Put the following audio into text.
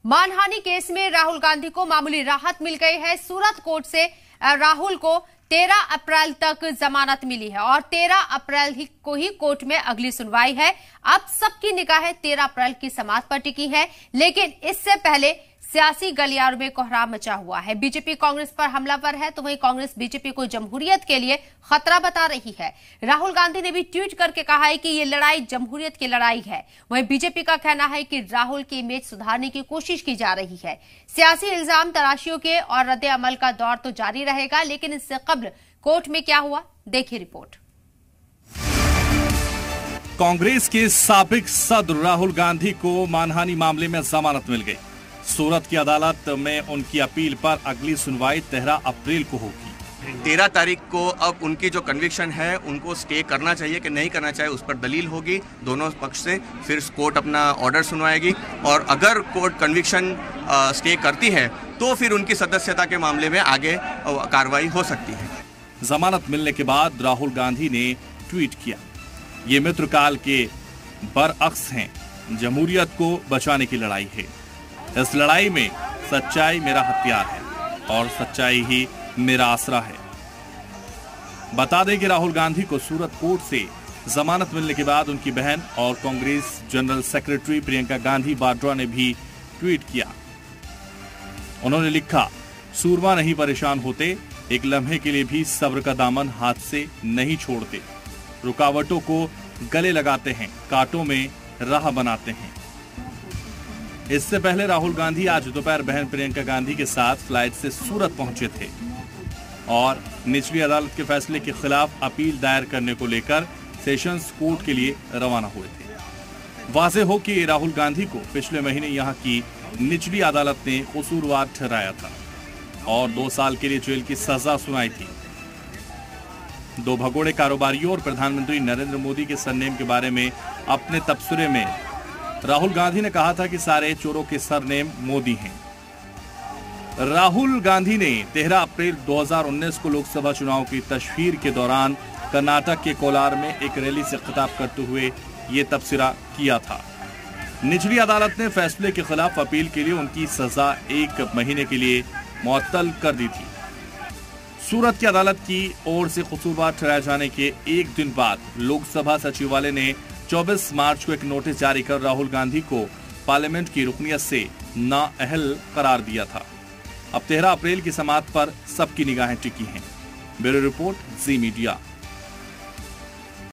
मानहानि केस में राहुल गांधी को मामूली राहत मिल गई है। सूरत कोर्ट से राहुल को 13 अप्रैल तक जमानत मिली है और 13 अप्रैल को ही कोर्ट में अगली सुनवाई है। अब सबकी निगाहें 13 अप्रैल की समाअत पर टिकी है, लेकिन इससे पहले सियासी गलियारों में कोहराम मचा हुआ है। बीजेपी कांग्रेस पर हमलावर है, तो वहीं कांग्रेस बीजेपी को जमहूरियत के लिए खतरा बता रही है। राहुल गांधी ने भी ट्वीट करके कहा है कि ये लड़ाई जमहूरियत की लड़ाई है। वहीं बीजेपी का कहना है कि राहुल की इमेज सुधारने की कोशिश की जा रही है। सियासी इल्जाम तराशियों के और रद्द अमल का दौर तो जारी रहेगा, लेकिन इससे कब्ल कोर्ट में क्या हुआ, देखिए रिपोर्ट। कांग्रेस के साबिक सदर राहुल गांधी को मानहानि मामले में जमानत मिल गई। सूरत की अदालत में उनकी अपील पर अगली सुनवाई 13 अप्रैल को होगी। 13 तारीख को अब उनकी जो कन्विक्शन है उनको स्टे करना चाहिए कि नहीं करना चाहिए, उस पर दलील होगी दोनों पक्ष से। फिर कोर्ट अपना ऑर्डर सुनवाएगी और अगर कोर्ट कन्विक्शन स्टे करती है तो फिर उनकी सदस्यता के मामले में आगे कार्रवाई हो सकती है। जमानत मिलने के बाद राहुल गांधी ने ट्वीट किया, ये मित्रकाल के बरअक्स हैं, जमहूरियत को बचाने की लड़ाई है। इस लड़ाई में सच्चाई मेरा हथियार है और सच्चाई ही मेरा आसरा है। बता दें कि राहुल गांधी को सूरत कोर्ट से जमानत मिलने के बाद उनकी बहन और कांग्रेस जनरल सेक्रेटरी प्रियंका गांधी वाड्रा ने भी ट्वीट किया। उन्होंने लिखा, सूरमा नहीं परेशान होते, एक लम्हे के लिए भी सब्र का दामन हाथ से नहीं छोड़ते, रुकावटों को गले लगाते हैं, कांटों में राह बनाते हैं। इससे पहले राहुल गांधी आज दोपहर बहन प्रियंका गांधी के साथ फ्लाइट से सूरत पहुंचे थे और निचली अदालत के फैसले के खिलाफ अपील दायर करने को लेकर सेशंस कोर्ट के लिए रवाना हुए थे। वाज़ेह हो कि राहुल गांधी को पिछले महीने यहां की निचली अदालत ने कसूरवार ठहराया था और 2 साल के लिए जेल की सजा सुनाई थी। 2 भगोड़े कारोबारियों और प्रधानमंत्री नरेंद्र मोदी के सरनेम के बारे में अपने तबसरे में राहुल गांधी ने कहा था कि सारे चोरों के सरनेम मोदी हैं। राहुल गांधी ने 13 अप्रैल 2019 को लोकसभा चुनाव की तशहीर के दौरान कर्नाटक के कोलार में एक रैली से खिताब करते हुए ये तबसरा किया था। निचली अदालत ने फैसले के खिलाफ अपील के लिए उनकी सजा 1 महीने के लिए मुअत्तल कर दी थी। सूरत की अदालत की ओर से कसूरवार ठहराए जाने के एक दिन बाद लोकसभा सचिवालय ने 24 मार्च को एक नोटिस जारी कर राहुल गांधी को पार्लियामेंट की रुकनियत से नाअहल करार दिया था। अब 13 अप्रैल की समाअत पर सबकी निगाहें टिकी हैं। ब्यूरो रिपोर्ट, जी मीडिया।